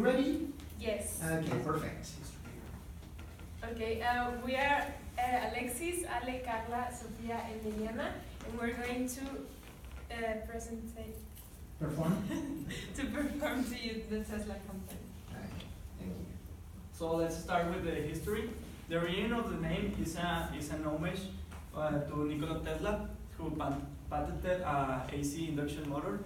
ready? Yes. Okay, perfect. Okay, we are Alexis, Ale, Carla, Sofia, and Liliana, and we're going to Perform? to perform to you the Tesla company. Okay, thank you. So let's start with the history. The origin of the name is an homage to Nikola Tesla, who patented AC induction motor.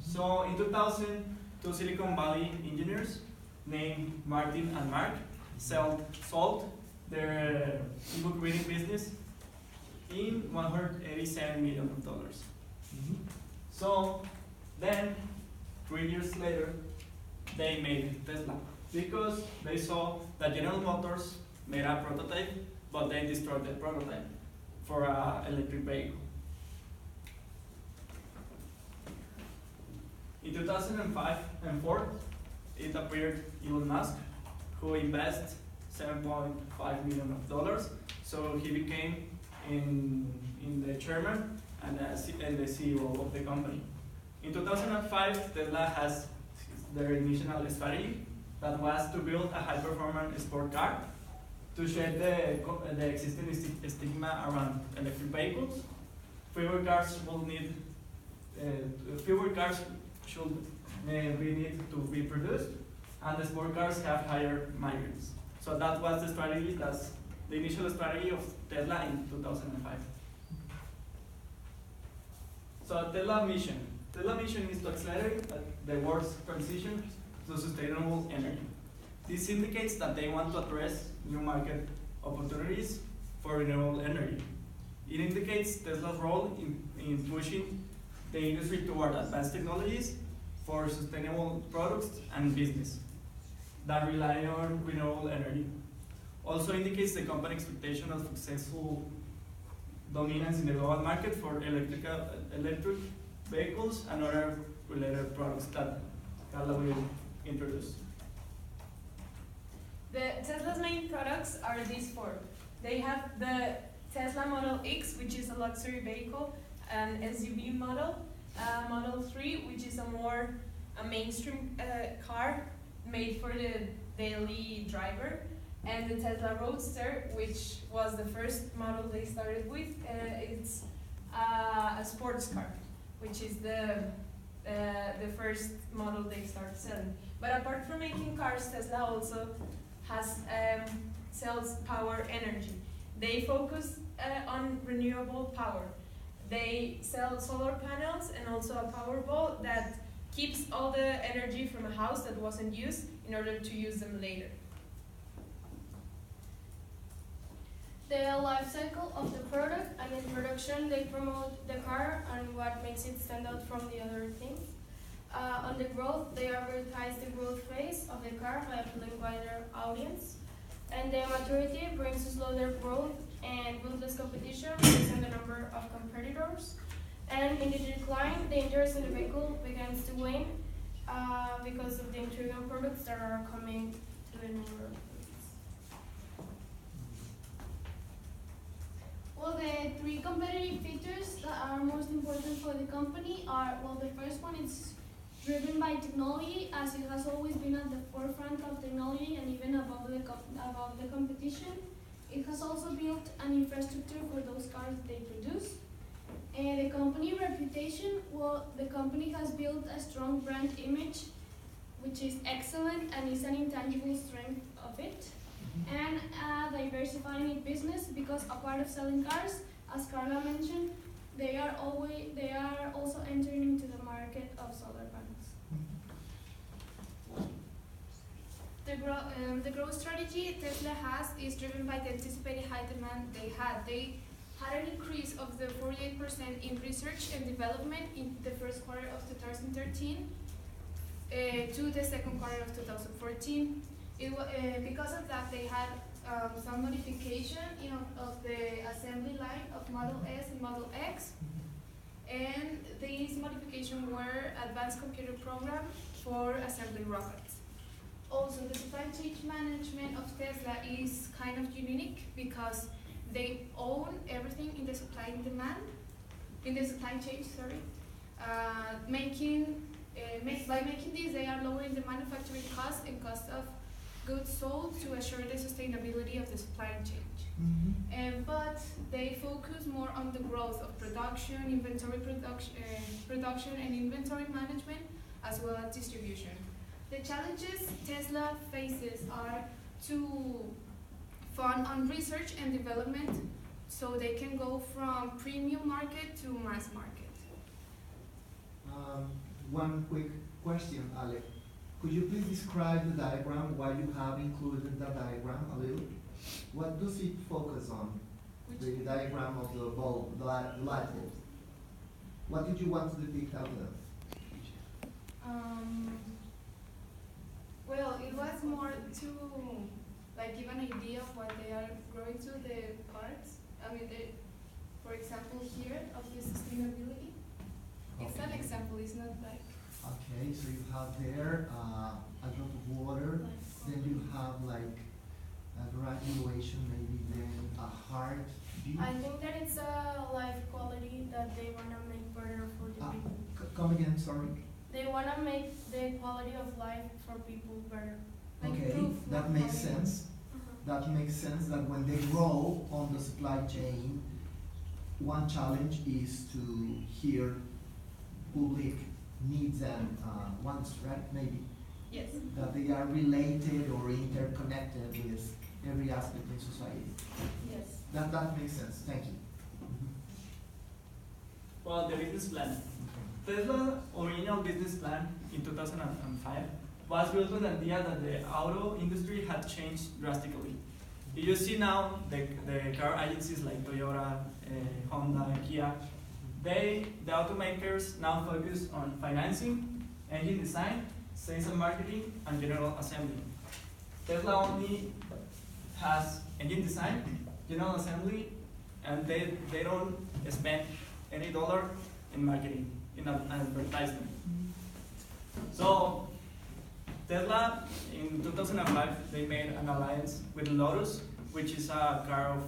So in 2000, two Silicon Valley engineers named Martin and Mark sold their ebook reading business in $187 million. So then, 3 years later, they made Tesla because they saw that General Motors made a prototype, but they destroyed the prototype for an electric vehicle. In 2005 and 4, it appeared Elon Musk, who invested $7.5 million. So he became in the chairman and the CEO of the company. In 2005, Tesla has their initial strategy that was to build a high-performance sport car to shed the existing stigma around electric vehicles. Fewer cars should be need to be produced, and the sport cars have higher mileage. So that was the strategy. That's the initial strategy of Tesla in 2005. So Tesla mission. Tesla mission is to accelerate the world's transition to sustainable energy. This indicates that they want to address new market opportunities for renewable energy. It indicates Tesla's role in pushing the industry toward advanced technologies for sustainable products and business that rely on renewable energy. Also indicates the company expectation of successful dominance in the global market for electric vehicles and other related products that Carla will introduce. The Tesla's main products are these four. They have the Tesla Model X, which is a luxury vehicle, an SUV model, Model 3, which is a mainstream car made for the daily driver, and the Tesla Roadster, which was the first model they started with. It's a sports car, which is the first model they started selling. But apart from making cars, Tesla also has sells power energy. They focus on renewable power. They sell solar panels and also a Powerball that keeps all the energy from a house that wasn't used in order to use them later. The life cycle of the product, and in production they promote the car and what makes it stand out from the other things. On the growth, they advertise the growth phase of the car by appealing wider audience. And the maturity brings slower growth and ruthless competition based on the number of competitors. And in the decline, the interest in the vehicle begins to wane because of the intriguing products that are coming to the number. Well, the three competitive features that are most important for the company are, well, the first one is driven by technology, as it has always been at the forefront of technology and even above the competition. It has also built an infrastructure for those cars they produce. And the company reputation, well, the company has built a strong brand image, which is excellent and is an intangible strength of it. And diversifying its business, because apart of selling cars, as Carla mentioned, they are also entering into the market of solar panels. The growth strategy Tesla has is driven by the anticipated high demand they had. They had an increase of the 48% in research and development in the first quarter of 2013 to the second quarter of 2014. Because of that, they had some modification of the assembly line of Model S and Model X. And these modifications were advanced computer program for assembling rockets. Also, the supply chain management of Tesla is kind of unique because they own everything in the supply chain. By making this, they are lowering the manufacturing costs and goods sold to assure the sustainability of the supply chain. But they focus more on the growth of production, production and inventory management, as well as distribution. The challenges Tesla faces are to fund on research and development so they can go from premium market to mass market. One quick question, Ale. Could you please describe the diagram, why you have included the diagram a little? What does it focus on? The diagram of the bulb, the light bulb. What did you want to depict out of that? Well, it was more to like give an idea of what they are growing to the parts. I mean, for example, here of the sustainability. It's an example. It's not like. Okay, so you have there a drop of water, then you have like a graduation, maybe then a heart beat. I think that it's a life quality that they want to make better for the people. Come again, sorry. They want to make the quality of life for people better. Like Okay, improve that the makes quality. sense. That makes sense that when they grow on the supply chain, one challenge is to hear public needs and wants, right? Maybe Yes. that they are related or interconnected with every aspect in society. Yes. That makes sense. Thank you. Well, the business plan. Tesla's original business plan in 2005 was built on the idea that the auto industry had changed drastically. You see now the car agencies like Toyota, Honda, Kia, the automakers now focus on financing, engine design, sales and marketing, and general assembly. Tesla only has engine design, general assembly, and they don't spend any dollar in marketing, in advertisement. So Tesla in 2005 they made an alliance with Lotus, which is a car of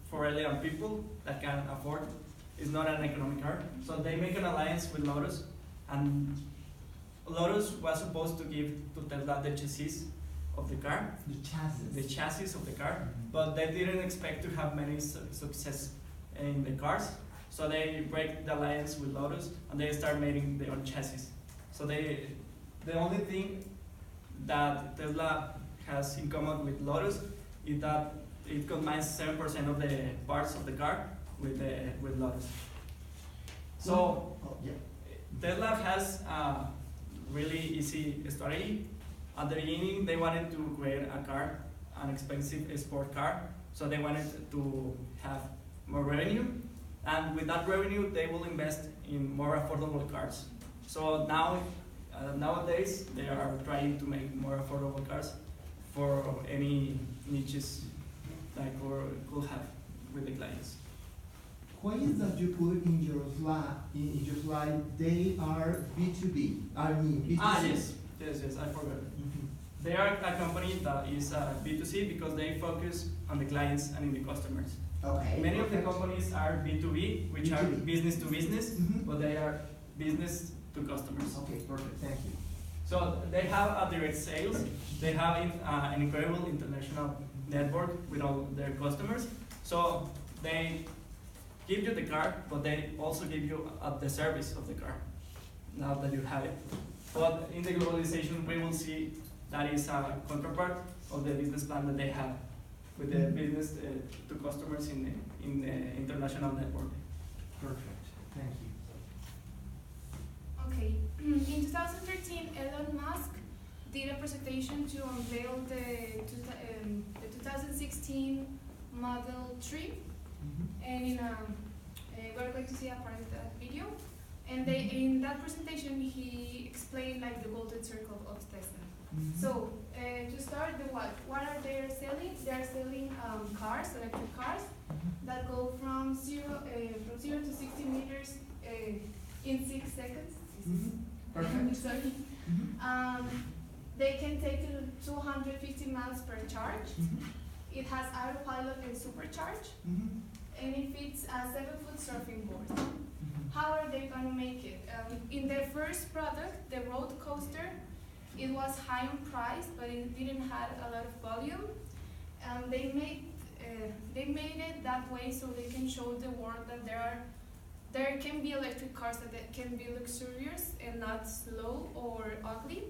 for elegant people that can afford. It's not an economic car. So they make an alliance with Lotus, and Lotus was supposed to give to Tesla the chassis of the car, The chassis. of the car, but they didn't expect to have many success in the cars. So they break the alliance with Lotus and they start making their own chassis. So the only thing that Tesla has in common with Lotus is that it combines 7% of the parts of the car with Lotus. So Oh, yeah. Tesla has a really easy strategy. At the beginning, they wanted to create a car, an expensive sport car. So they wanted to have more revenue, and with that revenue, they will invest in more affordable cars. So nowadays, they are trying to make more affordable cars for any niches like we could have with the clients. Why is that you put in your slide they are B2B? I mean B2C. Yes, I forgot. Mhm. They are a company that is B2C because they focus on the clients and in the customers. Okay. Many of the perfect. companies are B2B, which are B2B. business to business, Mhm. but they are business to customers. Okay, perfect. Thank you. So they have a direct sales, they have an incredible international network with all their customers. So they give you the car, but they also give you the service of the car, now that you have it. But in the globalization, we will see that is a counterpart of the business plan that they have with the business to customers in the international network. Perfect. Thank you. Okay. In 2013, Elon Musk did a presentation to unveil the 2016 Model 3, and we're going to see a part of that video. And in that presentation, he explained like the golden circle of Tesla. So to start, what are they selling? They are selling cars, electric cars, that go from zero to 60 meters in 6 seconds. Perfect. Sorry. They can take to 250 miles per charge. It has autopilot and supercharge, and it fits a 7-foot surfing board. How are they going to make it? In their first product, the road coaster, It was high in price, but it didn't have a lot of volume. They made it that way so they can show the world that there can be electric cars that can be luxurious and not slow or ugly.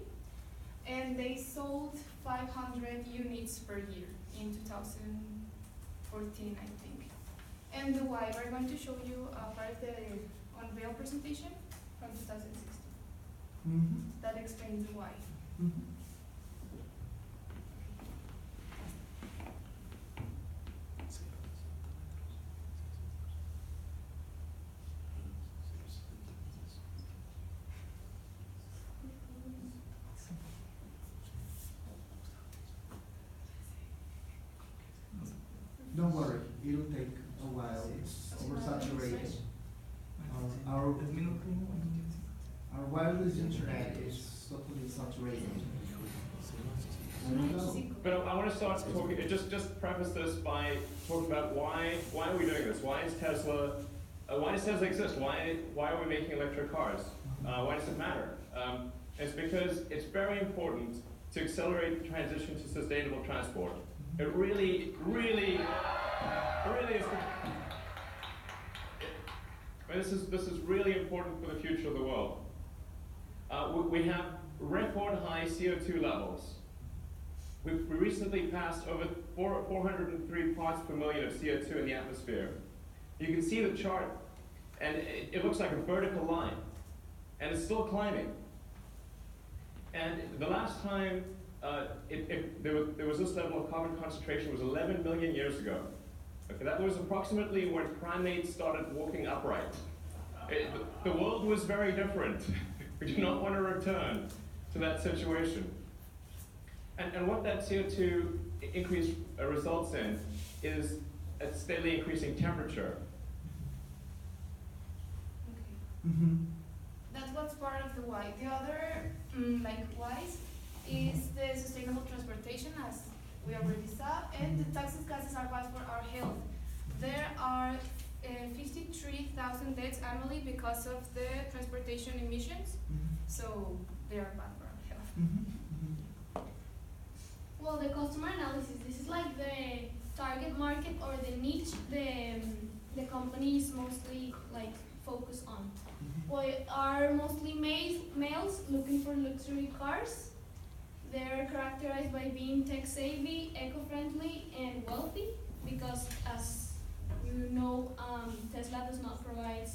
And they sold 500 units per year in 2014, I think. And the why, we're going to show you part of the unveil presentation from 2016 that explains why. Don't worry, it'll take a while. It's oversaturated. Our wireless internet is totally saturated. But I want to start talking, just preface this by talking about why are we doing this? Why does Tesla exist? Why are we making electric cars? Why does it matter? It's because it's very important to accelerate the transition to sustainable transport. It really is. This is really important for the future of the world. We have record high CO2 levels. We recently passed over 403 parts per million of CO2 in the atmosphere. You can see the chart, and it looks like a vertical line, and it's still climbing. And the last time there was this level of carbon concentration was 11 million years ago. Okay, that was approximately when primates started walking upright. The world was very different. We do not want to return to that situation. And what that CO2 increase results in is a steadily increasing temperature. Okay. That's what's part of the why. The other whys is the sustainable transportation, as we already saw, and the toxic gases are bad for our health. There are 53,000 deaths annually because of the transportation emissions, so they are bad for our health. Well, the customer analysis, this is like the target market or the niche the company is mostly like focused on. Well, are mostly males looking for luxury cars. They're characterized by being tech-savvy, eco-friendly, and wealthy because, as you know, Tesla does not provide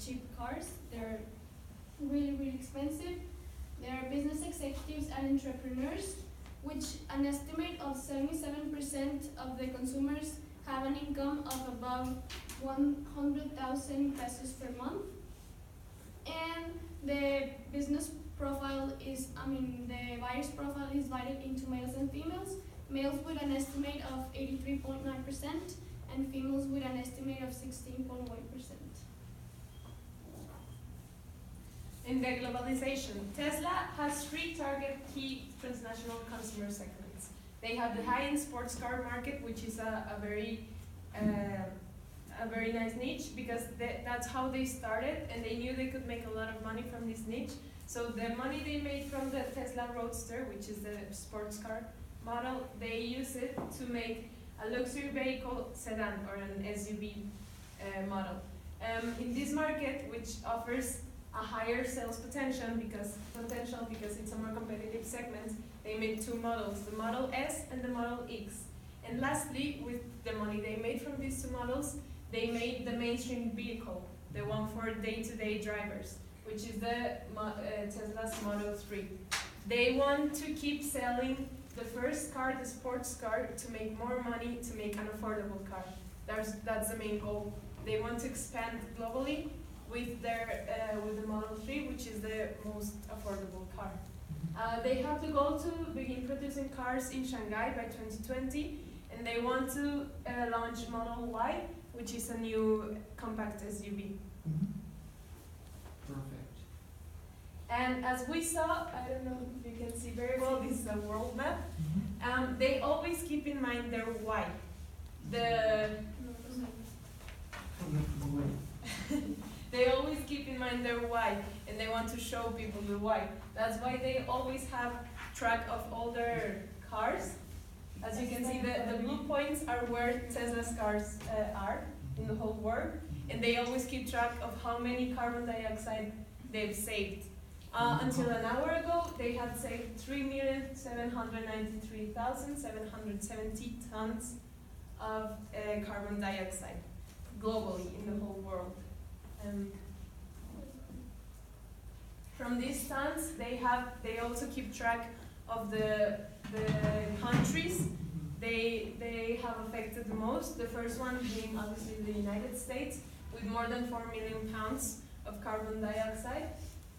cheap cars. They're really expensive. They are business executives and entrepreneurs, which an estimate of 77% of the consumers have an income of about 100,000 pesos per month. And the business profile is, the buyer's profile is divided into males and females. Males with an estimate of 83.9% and females with an estimate of 16.1%. In the globalization, Tesla has three target key transnational consumer segments. They have the high-end sports car market, which is a very nice niche because that's how they started, and they knew they could make a lot of money from this niche. So the money they made from the Tesla Roadster, which is the sports car model, they use it to make a luxury vehicle sedan or an SUV model. In this market, which offers a higher sales potential because it's a more competitive segment, they made two models, the Model S and the Model X. And lastly, with the money they made from these two models, they made the mainstream vehicle, the one for day-to-day drivers, which is the Tesla's Model 3. They want to keep selling the first car, the sports car, to make more money, to make an affordable car. That's the main goal. They want to expand globally with the Model 3, which is the most affordable car. They have the goal to begin producing cars in Shanghai by 2020, and they want to launch Model Y, which is a new compact SUV. Perfect. And as we saw, I don't know if you can see very well, this is a world map. They always keep in mind their why. The They always keep in mind their why, and they want to show people the why. That's why they always have track of all their cars. As you can see, the blue points are where Tesla's cars are in the whole world, and they always keep track of how many carbon dioxide they've saved. Until an hour ago, they had saved 3,793,770 tons of carbon dioxide globally in the whole world. From these tons, they also keep track of the countries they have affected the most. The first one being obviously the United States, with more than 4 million pounds of carbon dioxide.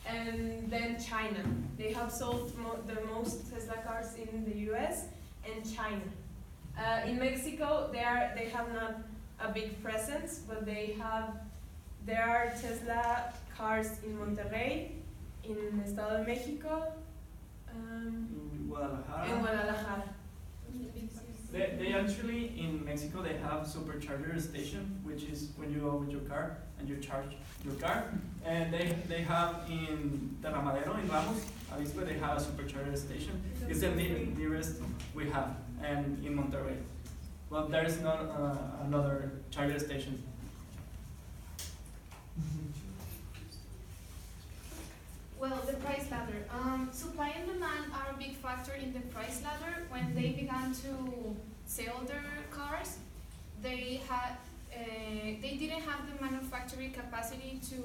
And then China. They have sold the most Tesla cars in the US and China. In Mexico, they have not a big presence, but there are Tesla cars in Monterrey, in Estado de Mexico, In Guadalajara. in Guadalajara. They actually, in Mexico, they have supercharger station, which is when you go with your car and you charge your car. And they have in Terramadero, in Ramos, Avispe, they have a supercharger station. It's the nearest we have, and in Monterrey. But there is not another charger station. Well, the price ladder. Supply and demand are a big factor in the price ladder. When they began to sell their cars, they didn't have the manufacturing capacity to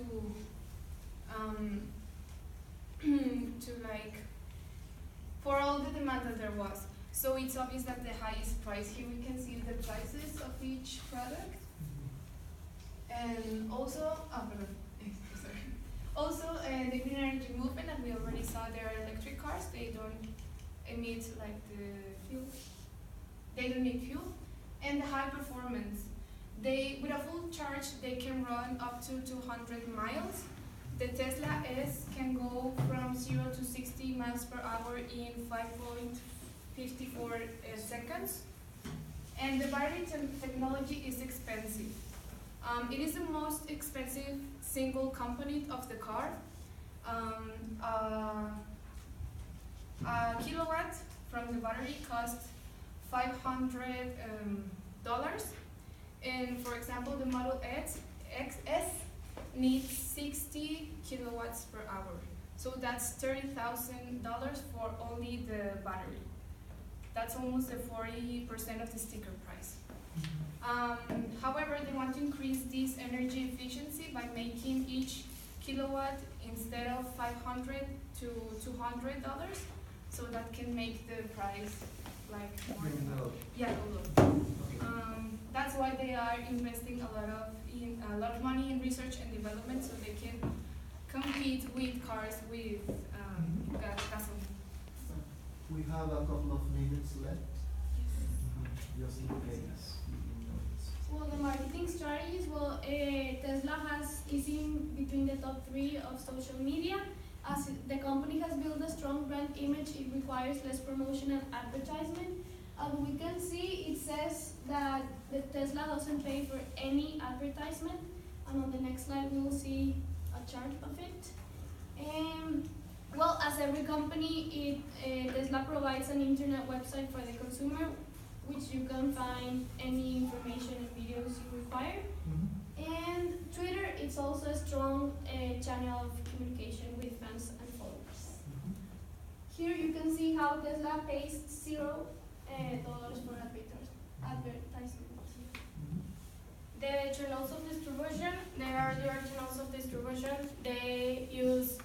for all the demand that there was. So it's obvious that the highest price, here we can see the prices of each product. And also, the green energy movement, and we already saw their electric cars. They don't emit like the fuel. They don't need fuel. And the high performance. With a full charge, they can run up to 200 miles. The Tesla S can go from 0 to 60 miles per hour in 5.54 seconds. And the battery technology is expensive. It is the most expensive single component of the car. A kilowatt from the battery costs $500. And for example, the Model XS needs 60 kilowatts per hour. So that's $30,000 for only the battery. That's almost the 40% of the sticker price. However, they want to increase this energy efficiency by making each kilowatt, instead of $500 to $200, so that can make the price like more. Yeah, go low. That's why they are investing a lot of money in research and development, so they can compete with cars with gasoline. We have a couple of minutes left. Just in case. Well, the marketing strategies, Tesla is in between the top 3 of social media. As the company has built a strong brand image, it requires less promotion and advertisement. As we can see, it says that the Tesla doesn't pay for any advertisement. And on the next slide, we will see a chart of it. Well, as every company, Tesla provides an internet website for the consumer, which you can find any information and videos you require. And Twitter, it's also a strong channel of communication with fans and followers. Here you can see how Tesla pays $0 for advertisement. The channels of distribution, there are channels of distribution. They use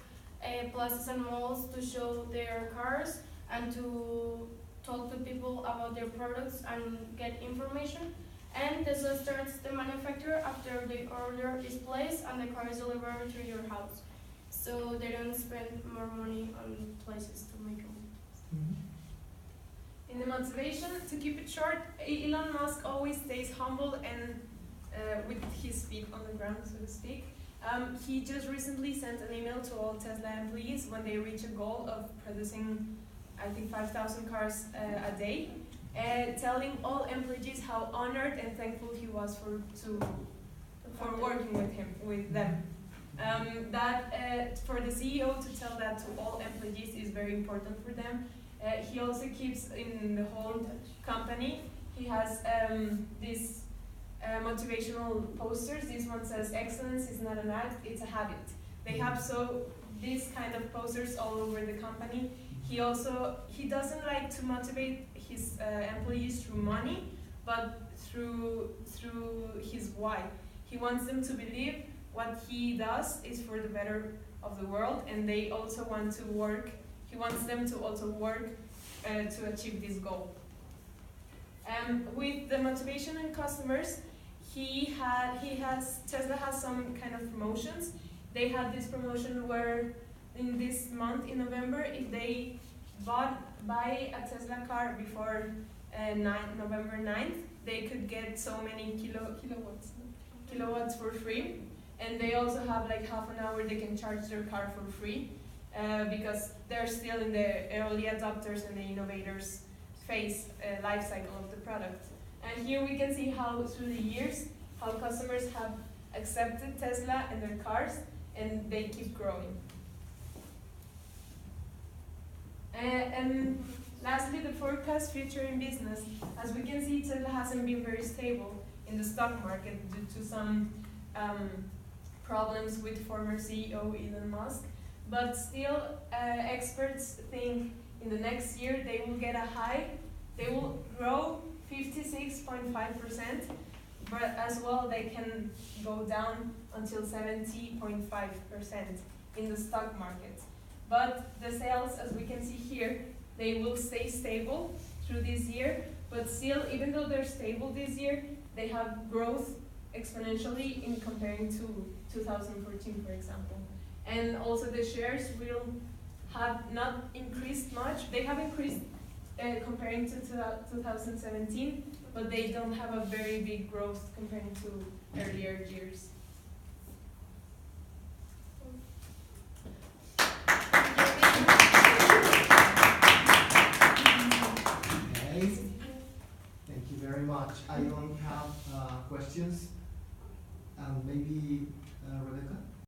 plazas and malls to show their cars and to talk to people about their products and get information. And Tesla starts the manufacturer after the order is placed and the car is delivered to your house. So they don't spend more money on places to make them. In the motivation, to keep it short, Elon Musk always stays humble and with his feet on the ground, so to speak. He just recently sent an email to all Tesla employees when they reach a goal of producing, I think, 5,000 cars a day, telling all employees how honored and thankful he was for working with them. That for the CEO to tell that to all employees is very important for them. He also keeps in the whole company. He has these motivational posters. This one says, "Excellence is not an act; it's a habit." They have these kind of posters all over the company. He doesn't like to motivate his employees through money, but through his why. He wants them to believe what he does is for the better of the world, and they also want to work. He wants them to also work to achieve this goal. With the motivation and customers, Tesla has some kind of promotions. They had this promotion where in this month, in November, if they buy a Tesla car before November 9th, they could get so many kilowatts for free. And they also have like half an hour they can charge their car for free because they're still in the early adopters and the innovators phase life cycle of the product. And here we can see how through the years, how customers have accepted Tesla and their cars, and they keep growing. And lastly, the forecast future in business. As we can see, Tesla hasn't been very stable in the stock market due to some problems with former CEO Elon Musk. But still, experts think in the next year they will get a high. They will grow 56.5%, but as well they can go down until 70.5% in the stock market. But the sales, as we can see here, they will stay stable through this year, but still, even though they're stable this year, they have growth exponentially in comparing to 2014, for example. And also the shares will have not increased much. They have increased comparing to 2017, but they don't have a very big growth comparing to earlier years. Okay. Thank you very much. I don't have questions. Maybe Rebecca?